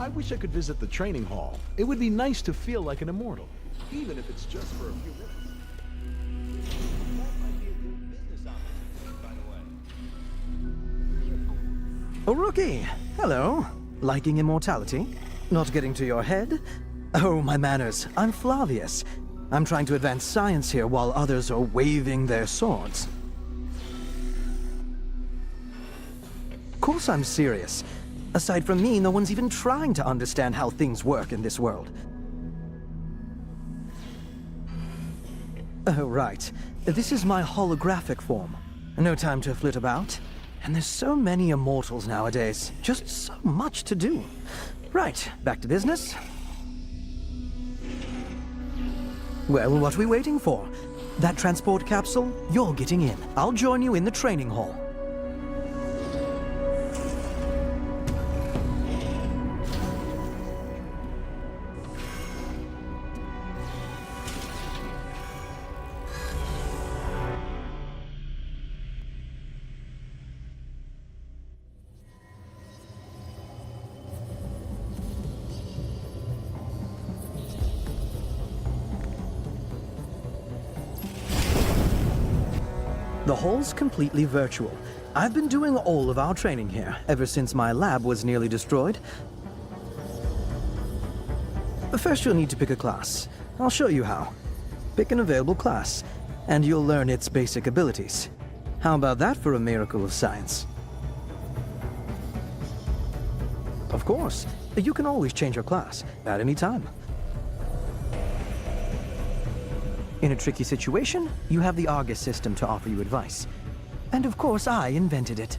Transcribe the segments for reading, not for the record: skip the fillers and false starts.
I wish I could visit the training hall. It would be nice to feel like an immortal, even if it's just for a few minutes. That might be a good business opportunity, by the way. Oh, rookie! Hello. Liking immortality? Not getting to your head? Oh, my manners. I'm Flavius. I'm trying to advance science here while others are waving their swords. Of course I'm serious. Aside from me, no one's even trying to understand how things work in this world. Oh, right. This is my holographic form. No time to flit about. And there's so many immortals nowadays. Just so much to do. Right, back to business. Well, what are we waiting for? That transport capsule? You're getting in. I'll join you in the training hall. The hall's completely virtual. I've been doing all of our training here, ever since my lab was nearly destroyed. First you'll need to pick a class. I'll show you how. Pick an available class, and you'll learn its basic abilities. How about that for a miracle of science? Of course, you can always change your class at any time. In a tricky situation, you have the Argus system to offer you advice. And of course, I invented it.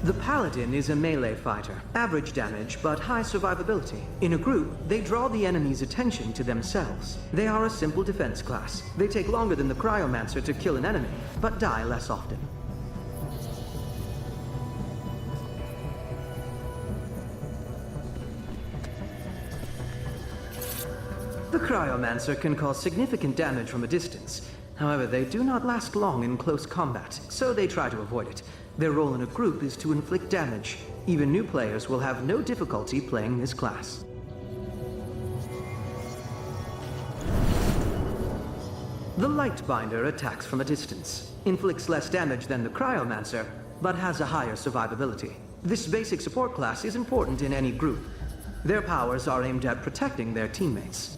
The Paladin is a melee fighter. Average damage, but high survivability. In a group, they draw the enemy's attention to themselves. They are a simple defense class. They take longer than the Cryomancer to kill an enemy, but die less often. The Cryomancer can cause significant damage from a distance. However, they do not last long in close combat, so they try to avoid it. Their role in a group is to inflict damage. Even new players will have no difficulty playing this class. The Lightbinder attacks from a distance, inflicts less damage than the Cryomancer, but has a higher survivability. This basic support class is important in any group. Their powers are aimed at protecting their teammates.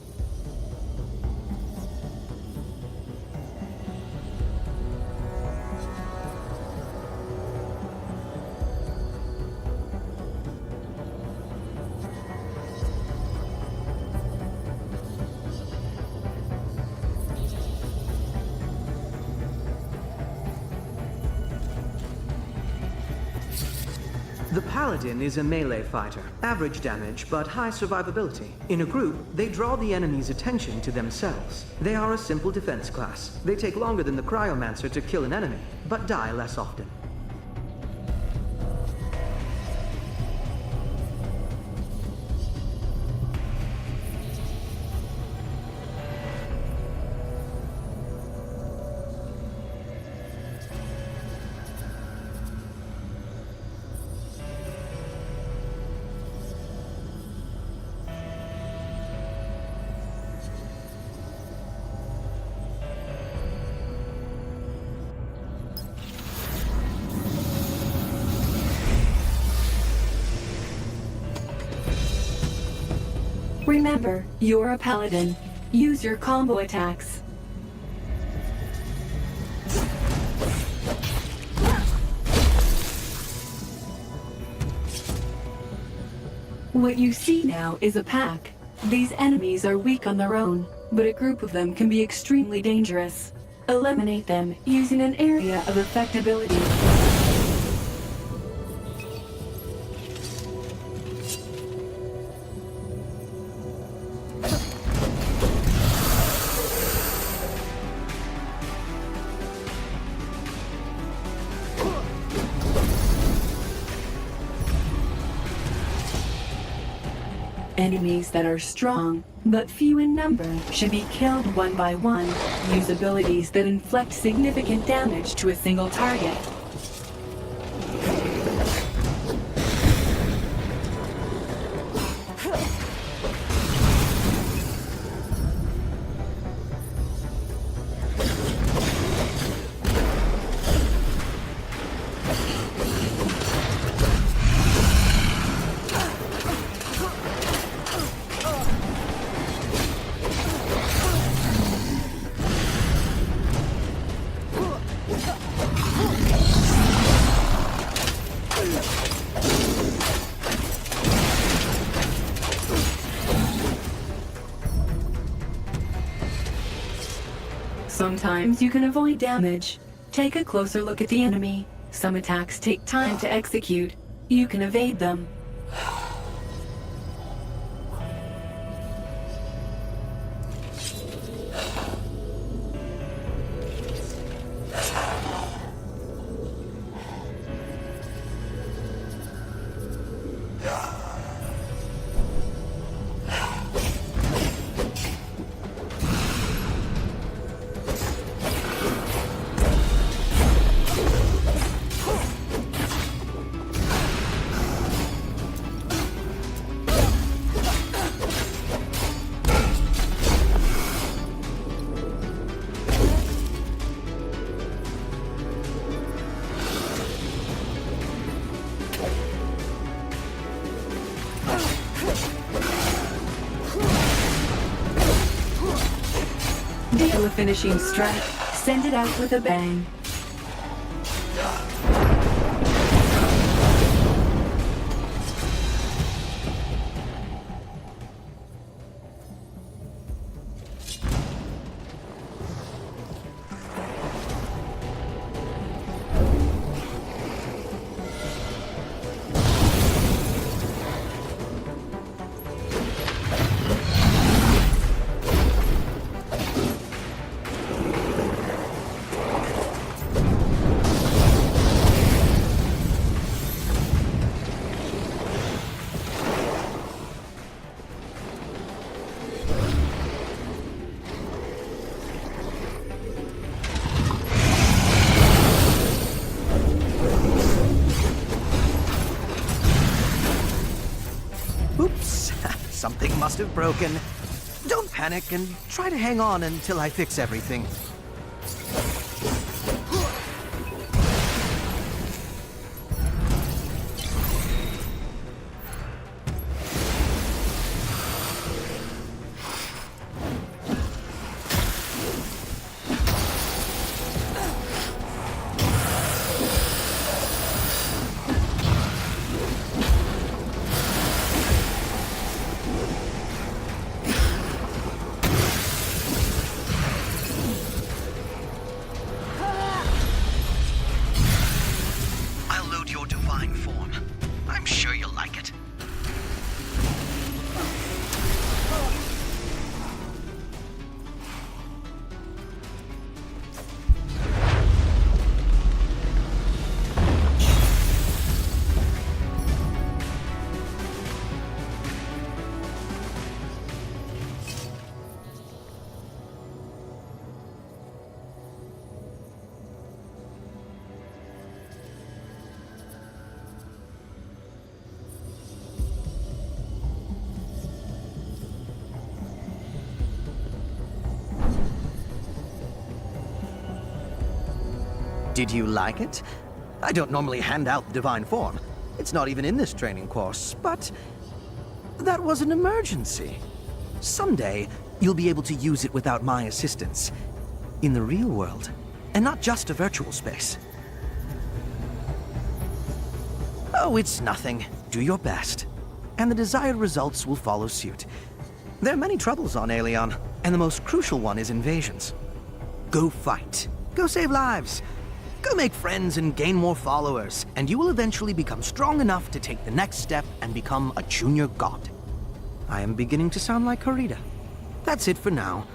The Paladin is a melee fighter. Average damage, but high survivability. In a group, they draw the enemy's attention to themselves. They are a simple defense class. They take longer than the Cryomancer to kill an enemy, but die less often. Remember, you're a paladin. Use your combo attacks. What you see now is a pack. These enemies are weak on their own, but a group of them can be extremely dangerous. Eliminate them using an area of effectability. Enemies that are strong, but few in number, should be killed one by one. Use abilities that inflict significant damage to a single target. Sometimes you can avoid damage. Take a closer look at the enemy. Some attacks take time to execute. You can evade them. Deal a finishing strike. Send it out with a bang. Oops, something must have broken. Don't panic and try to hang on until I fix everything. Did you like it? I don't normally hand out the divine form. It's not even in this training course, but that was an emergency. Someday, you'll be able to use it without my assistance. In the real world, and not just a virtual space. Oh, it's nothing. Do your best. And the desired results will follow suit. There are many troubles on Aelion, and the most crucial one is invasions. Go fight. Go save lives. Go make friends and gain more followers, and you will eventually become strong enough to take the next step and become a junior god. I am beginning to sound like Harita. That's it for now.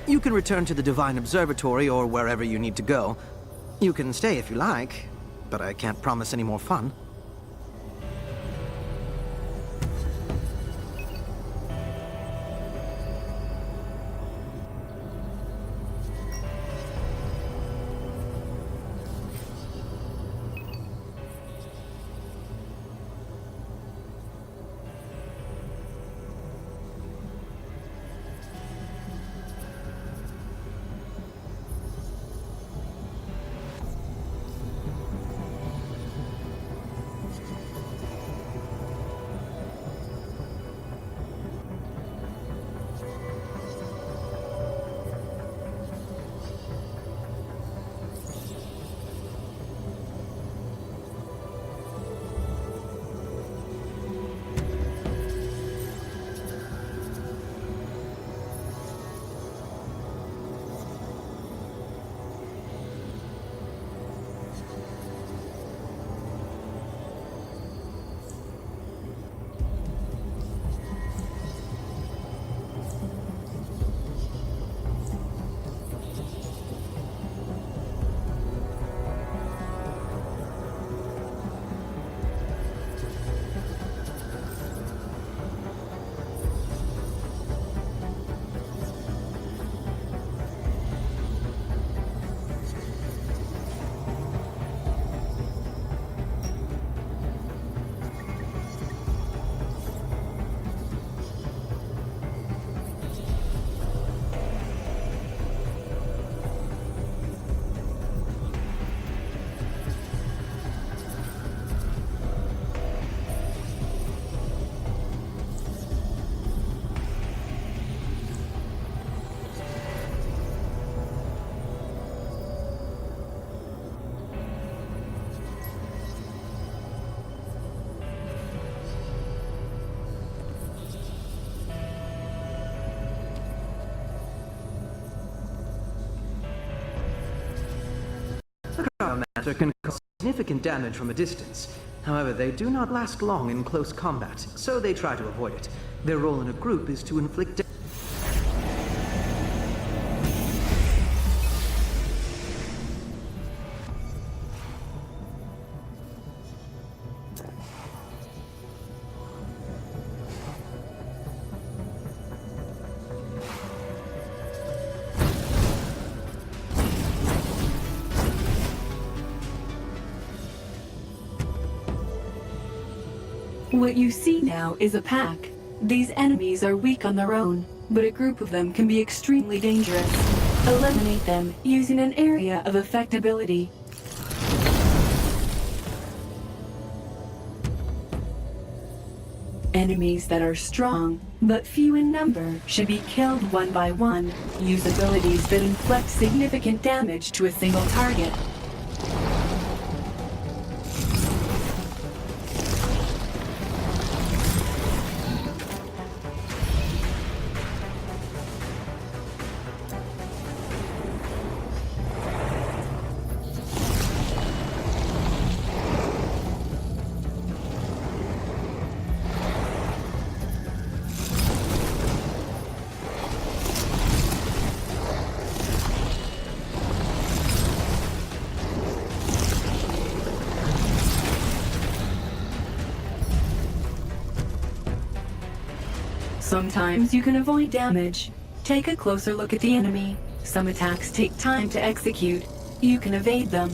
You can return to the Divine Observatory or wherever you need to go. You can stay if you like, but I can't promise any more fun. can cause significant damage from a distance. However, they do not last long in close combat, so they try to avoid it. Their role in a group is to inflict What you see now is a pack. These enemies are weak on their own, but a group of them can be extremely dangerous. Eliminate them using an area of affectability. Enemies that are strong, but few in number, should be killed one by one. Use abilities that inflict significant damage to a single target. Sometimes you can avoid damage. Take a closer look at the enemy. Some attacks take time to execute. You can evade them.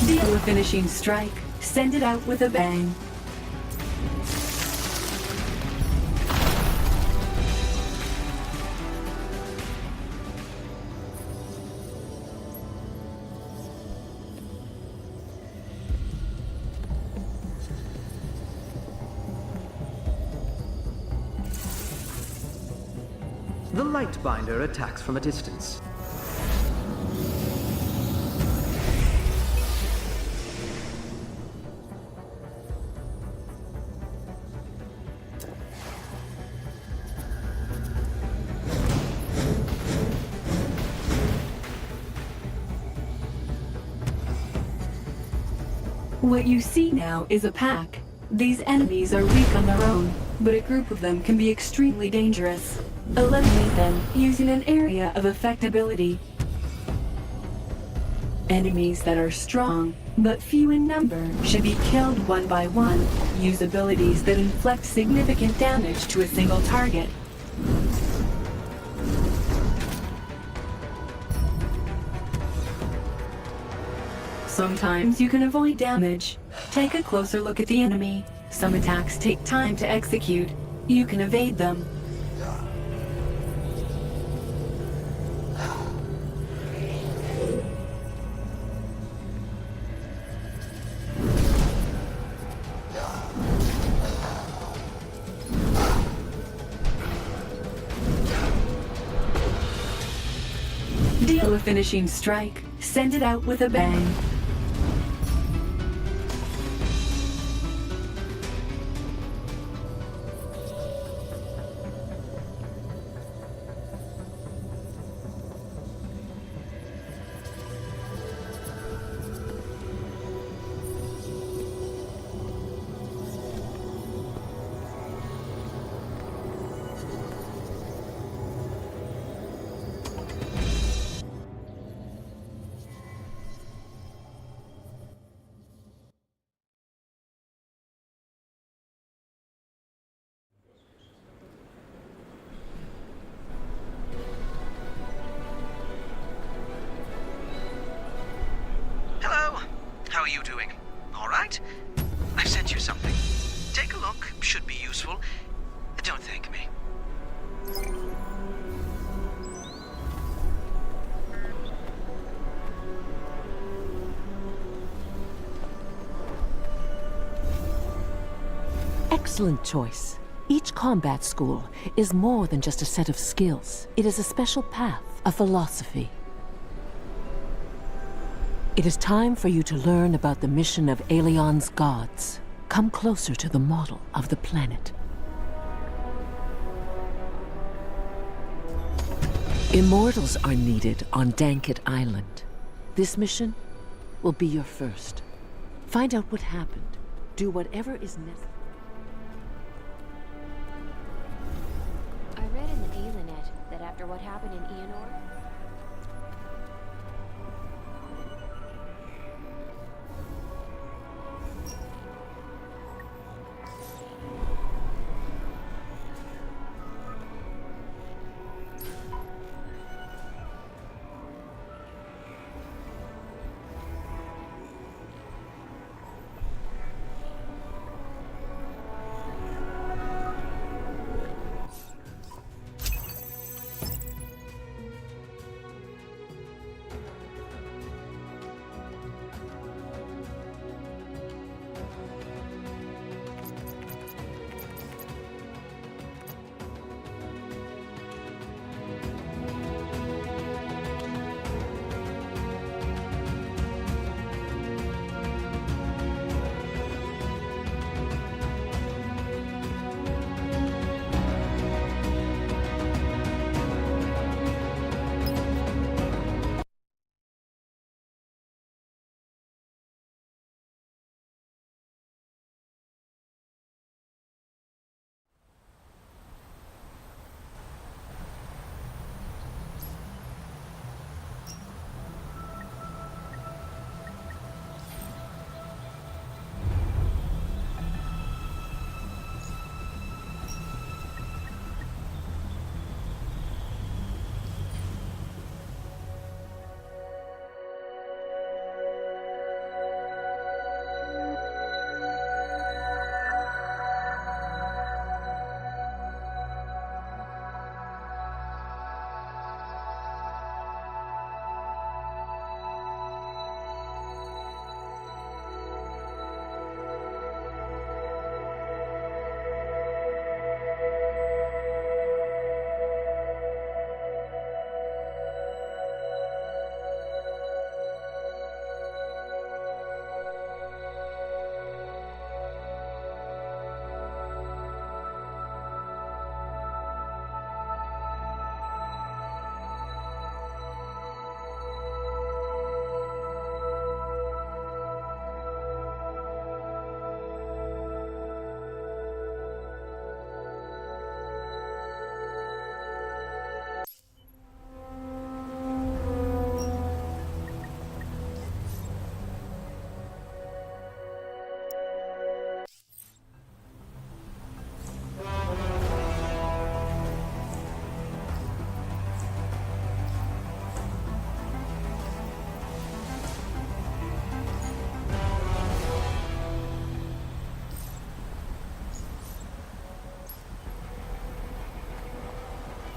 Deal a finishing strike. Send it out with a bang. The Lightbinder attacks from a distance. What you see now is a pack. These enemies are weak on their own, but a group of them can be extremely dangerous. Eliminate them using an area of affectability. Enemies that are strong, but few in number, should be killed one by one. Use abilities that inflict significant damage to a single target. Sometimes you can avoid damage. Take a closer look at the enemy. Some attacks take time to execute. You can evade them. Deal a finishing strike. Send it out with a bang. excellent choice. Each combat school is more than just a set of skills. It is a special path, a philosophy. It is time for you to learn about the mission of Aelion's gods. Come closer to the model of the planet. Immortals are needed on Danket Island. This mission will be your first. Find out what happened. Do whatever is necessary. I read in the Aelinet that after what happened in Eonor,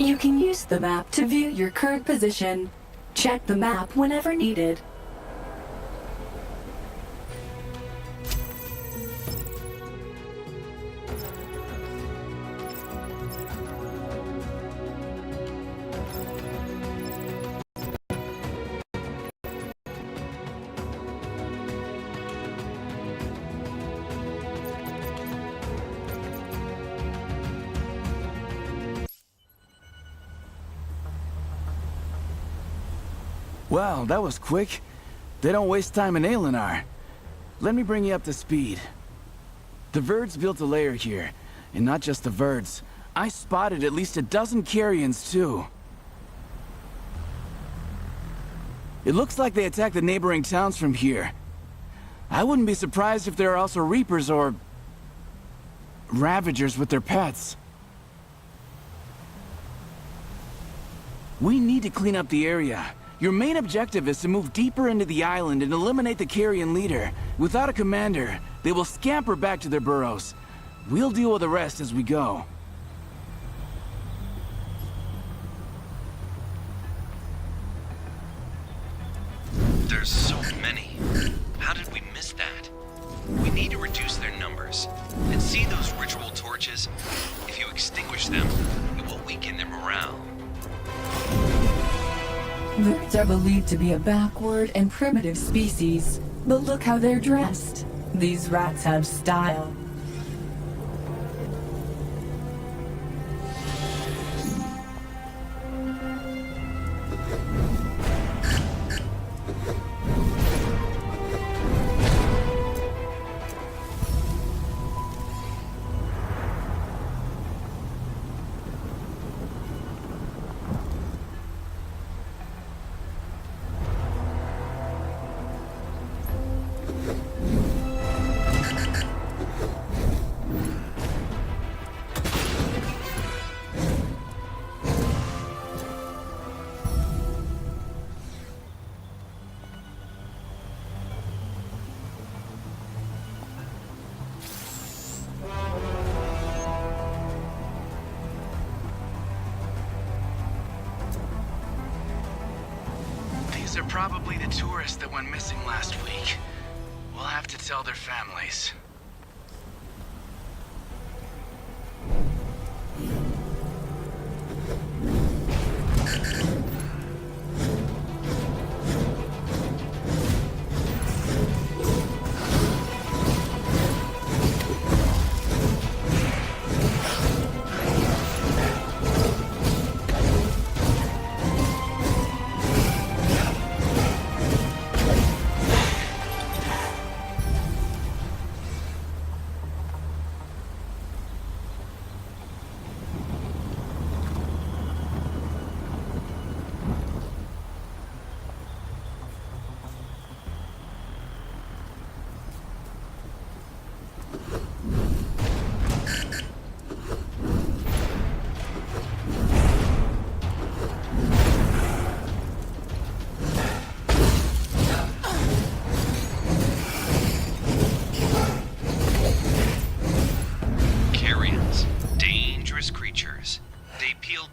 you can use the map to view your current position. Check the map whenever needed. Wow, that was quick. They don't waste time in Aelinar. Let me bring you up to speed. The Verds built a lair here, and not just the Verds. I spotted at least a dozen Carrions, too. It looks like they attacked the neighboring towns from here. I wouldn't be surprised if there are also Reapers or Ravagers with their pets. We need to clean up the area. Your main objective is to move deeper into the island and eliminate the Carrion leader. Without a commander, they will scamper back to their burrows. We'll deal with the rest as we go. There's so many. How did we miss that? We need need to reduce their numbers. And see those ritual torches? If you extinguish them, it will weaken their morale. Birds are believed to be a backward and primitive species, but look how they're dressed. These rats have style. These are probably the tourists that went missing last week. We'll have to tell their families.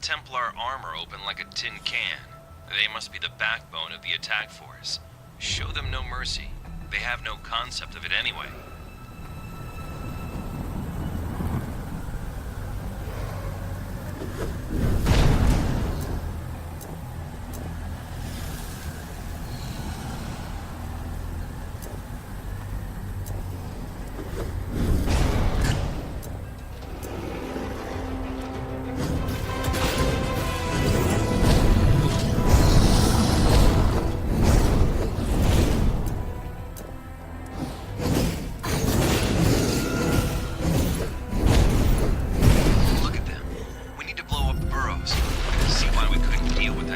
Templar armor open like a tin can. They must be the backbone of the attack force. Show them no mercy. They have no concept of it anyway.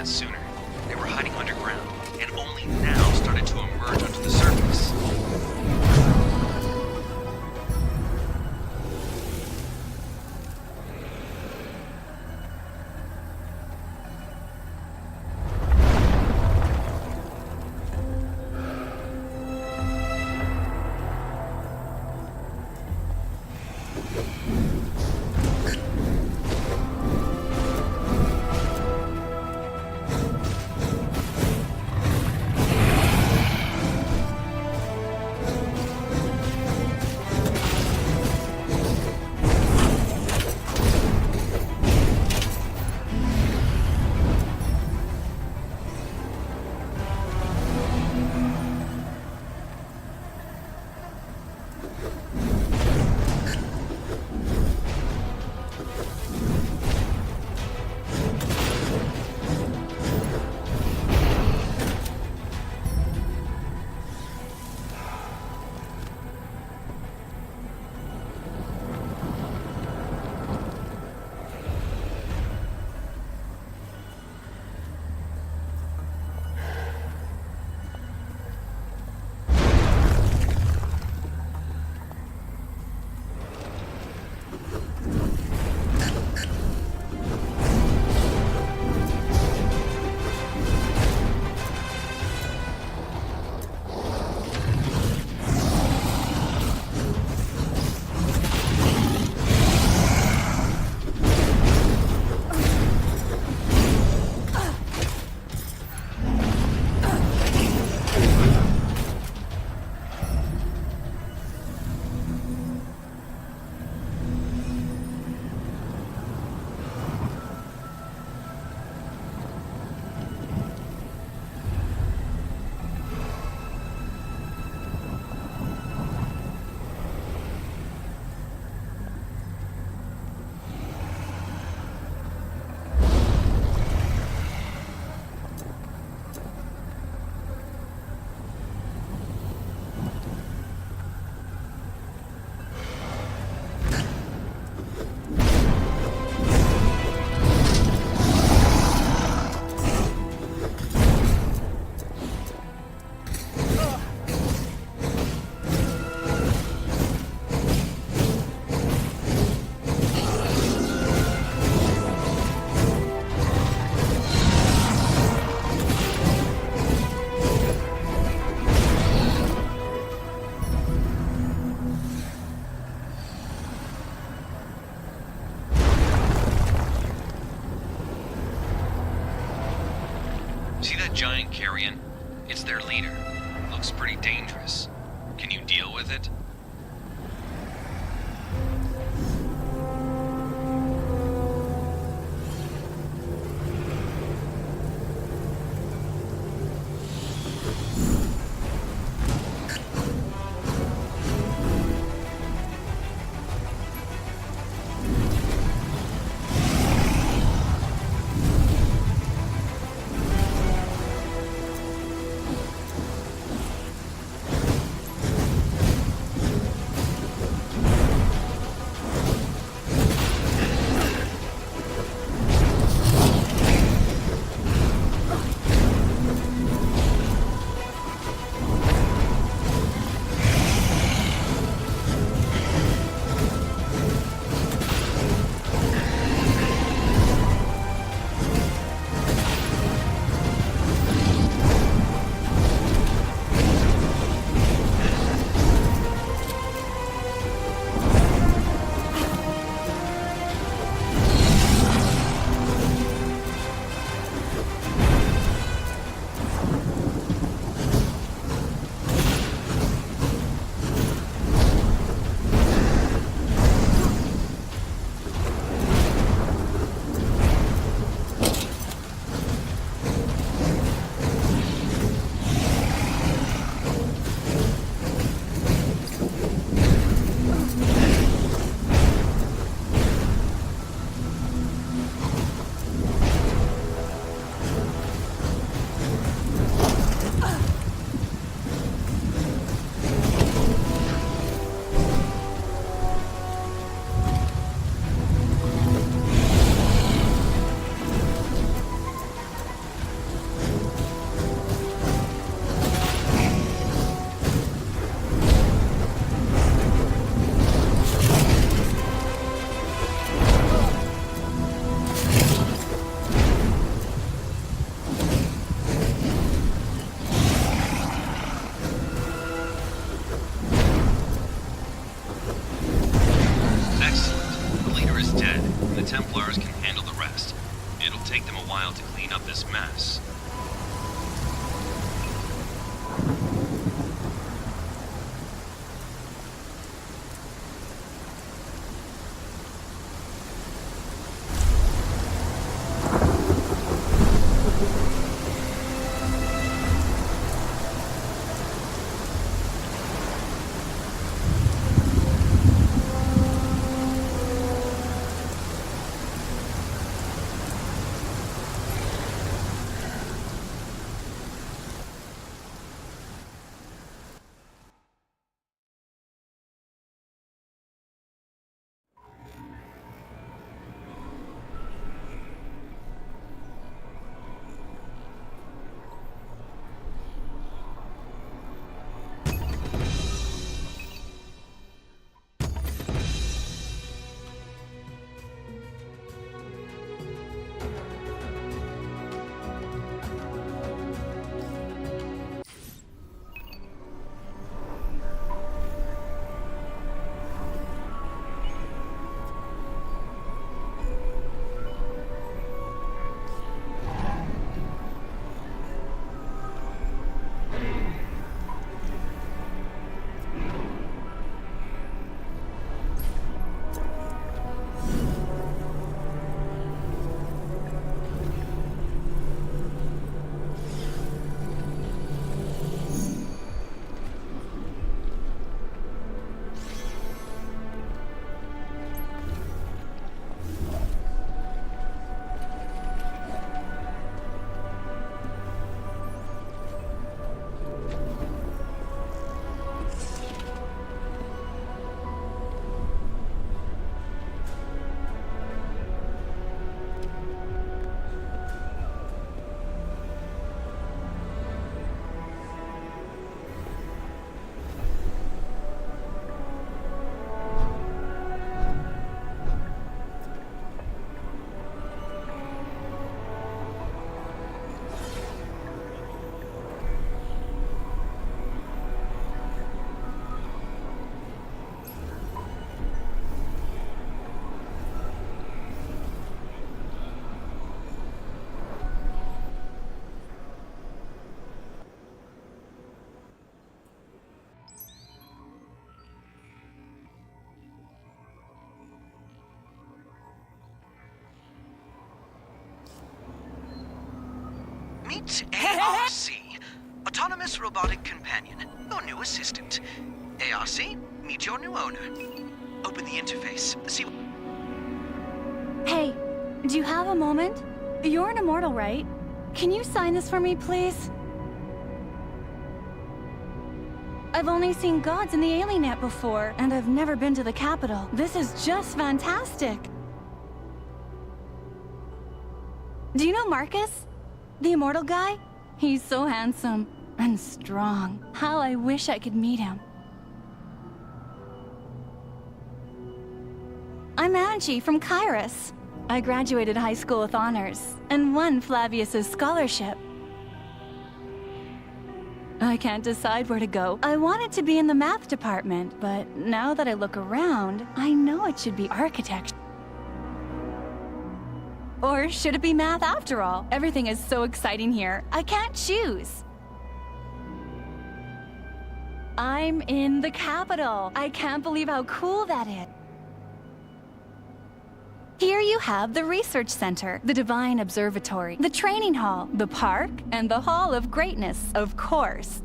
Sooner. They were hiding underground, and only now started to emerge onto the surface. See that giant carrion? It's their leader. Looks pretty dangerous. Can you deal with it? Templars can handle the rest. It'll take them a while to clean up this mess. Meet ARC, Autonomous Robotic Companion, your new assistant. ARC, meet your new owner. Open the interface. See. Hey, do you have a moment? You're an immortal, right? Can you sign this for me, please? I've only seen gods in the Alienet before, and I've never been to the capital. This is just fantastic. Do you know Marcus? The immortal guy? He's so handsome and strong. How I wish I could meet him. I'm Angie from Kairos. I graduated high school with honors and won Flavius's scholarship. I can't decide where to go. I wanted to be in the math department, but now that I look around, I know it should be architecture. Or should it be math after all? Everything is so exciting here. I can't choose. I'm in the capital. I can't believe how cool that is. Here you have the Research Center, the Divine Observatory, the Training Hall, the Park, and the Hall of Greatness, of course.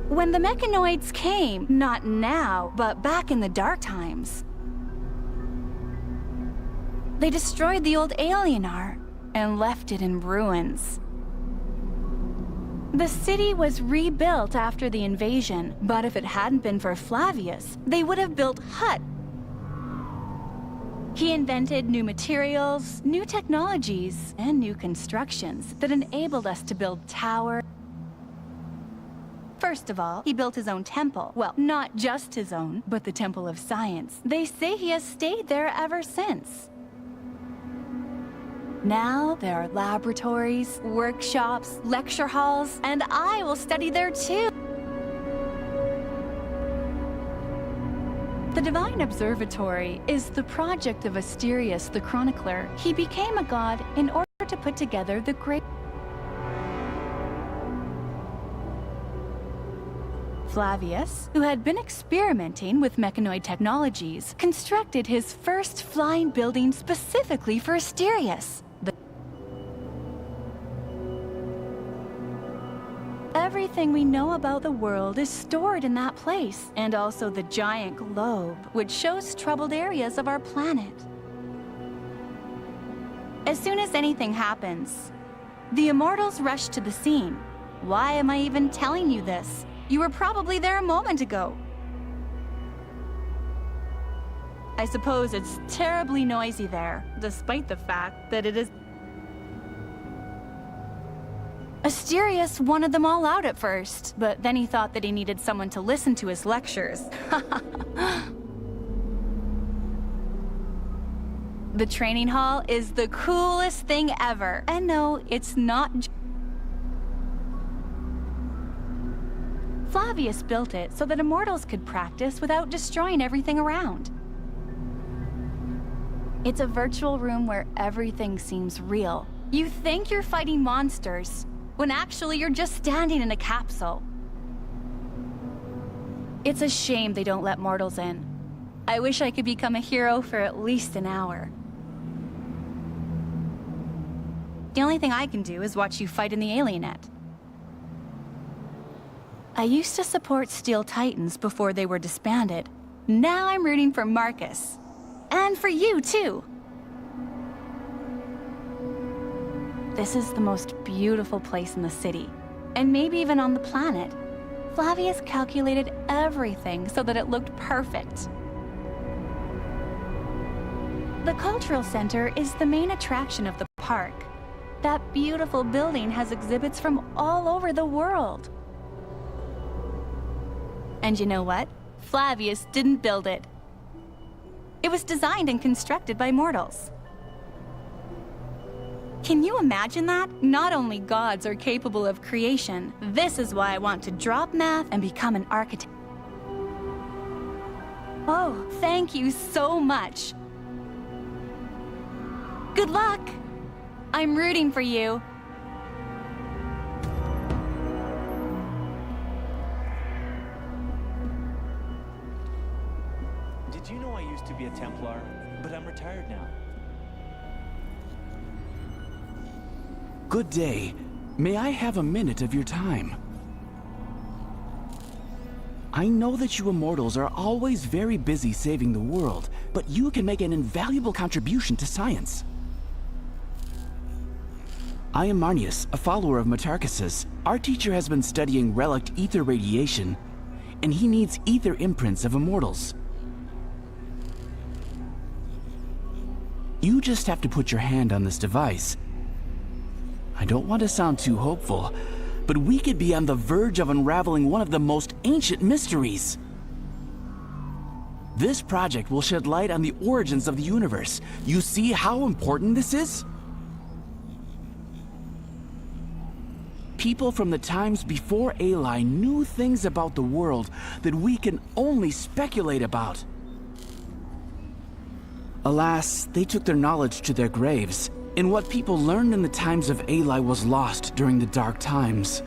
When the mechanoids came, not now, but back in the Dark Times, they destroyed the old Alienar and left it in ruins. The city was rebuilt after the invasion, but if it hadn't been for Flavius, they would have built Hut. He invented new materials, new technologies, and new constructions that enabled us to build towers. First of all, he built his own temple. Well, not just his own, but the Temple of Science. They say he has stayed there ever since. Now there are laboratories, workshops, lecture halls, and I will study there too. The Divine Observatory is the project of Asterius the Chronicler. He became a god in order to put together the great... Flavius, who had been experimenting with mechanoid technologies, constructed his first flying building specifically for Asterius. Everything we know about the world is stored in that place, and also the giant globe, which shows troubled areas of our planet. As soon as anything happens, the Immortals rush to the scene. Why am I even telling you this? You were probably there a moment ago. I suppose it's terribly noisy there, despite the fact that it is... Asterius wanted them all out at first, but then he thought that he needed someone to listen to his lectures. The training hall is the coolest thing ever. And no, it's not... Flavius built it so that immortals could practice without destroying everything around. It's a virtual room where everything seems real. You think you're fighting monsters, when actually you're just standing in a capsule. It's a shame they don't let mortals in. I wish I could become a hero for at least an hour. The only thing I can do is watch you fight in the Alienet. I used to support Steel Titans before they were disbanded. Now I'm rooting for Marcus. And for you, too. This is the most beautiful place in the city, and maybe even on the planet. Flavius calculated everything so that it looked perfect. The Cultural Center is the main attraction of the park. That beautiful building has exhibits from all over the world. And you know what? Flavius didn't build it. It was designed and constructed by mortals. Can you imagine that? Not only gods are capable of creation. This is why I want to drop math and become an architect. Oh, thank you so much. Good luck. I'm rooting for you. Did you know I used to be a Templar? But I'm retired now. Good day. May I have a minute of your time? I know that you immortals are always very busy saving the world, but you can make an invaluable contribution to science. I am Marnius, a follower of Metarchus's. Our teacher has been studying relic ether radiation, and he needs ether imprints of immortals. You just have to put your hand on this device. I don't want to sound too hopeful, but we could be on the verge of unraveling one of the most ancient mysteries. This project will shed light on the origins of the universe. You see how important this is? People from the times before Ali knew things about the world that we can only speculate about. Alas, they took their knowledge to their graves, and what people learned in the times of Ali was lost during the dark times.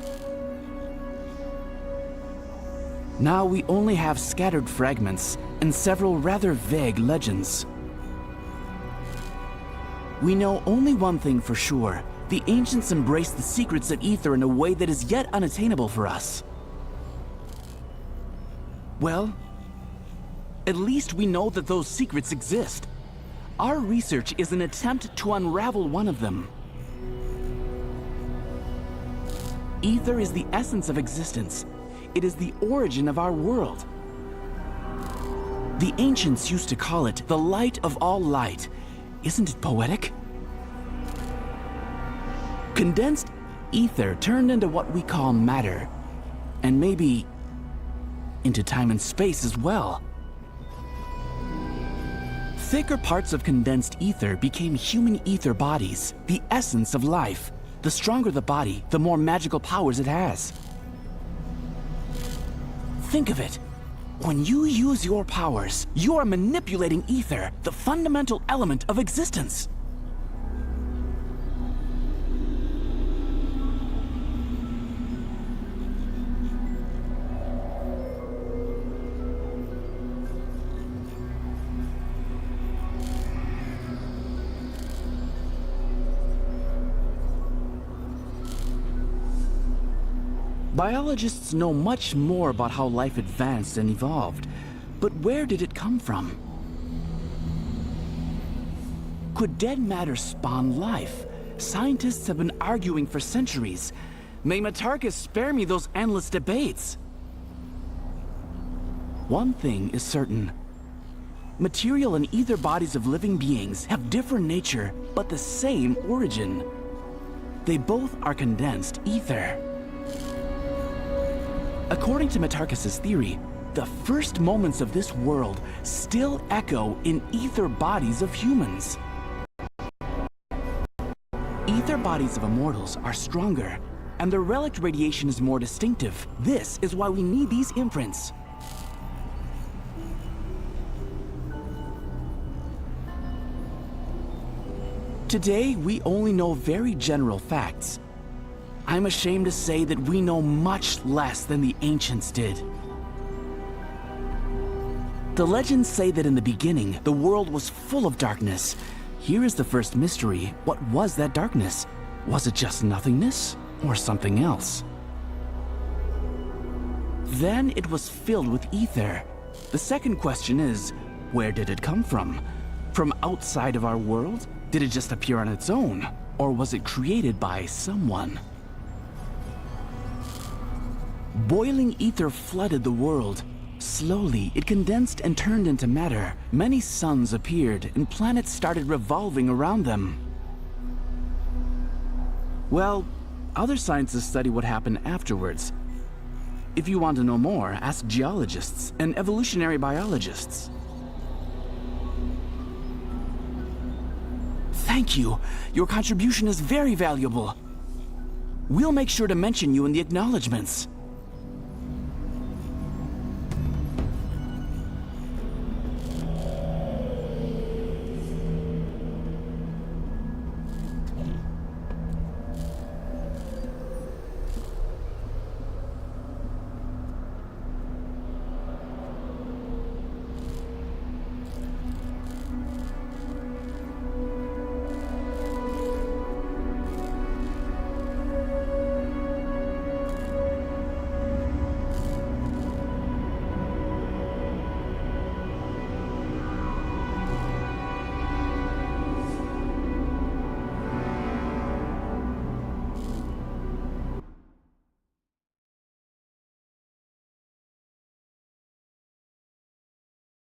Now we only have scattered fragments and several rather vague legends. We know only one thing for sure. The ancients embraced the secrets of ether in a way that is yet unattainable for us. Well, at least we know that those secrets exist. Our research is an attempt to unravel one of them. Ether is the essence of existence. It is the origin of our world. The ancients used to call it the light of all light. Isn't it poetic? Condensed ether turned into what we call matter, and maybe into time and space as well. Thicker parts of condensed ether became human ether bodies, the essence of life. The stronger the body, the more magical powers it has. Think of it. When you use your powers, you are manipulating ether, the fundamental element of existence. Biologists know much more about how life advanced and evolved, but where did it come from? Could dead matter spawn life? Scientists have been arguing for centuries. May Metarchus spare me those endless debates. One thing is certain. Material and ether bodies of living beings have different nature, but the same origin. They both are condensed ether. According to Metarchus's theory, the first moments of this world still echo in ether bodies of humans. Ether bodies of immortals are stronger, and their relic radiation is more distinctive. This is why we need these imprints. Today, we only know very general facts. I'm ashamed to say that we know much less than the ancients did. The legends say that in the beginning, the world was full of darkness. Here is the first mystery. What was that darkness? Was it just nothingness, or something else? Then it was filled with ether. The second question is, where did it come from? From outside of our world? Did it just appear on its own? Or was it created by someone? Boiling ether flooded the world. Slowly, it condensed and turned into matter. Many suns appeared, and planets started revolving around them. Well, other scientists study what happened afterwards. If you want to know more, ask geologists and evolutionary biologists. Thank you. Your contribution is very valuable. We'll make sure to mention you in the acknowledgements.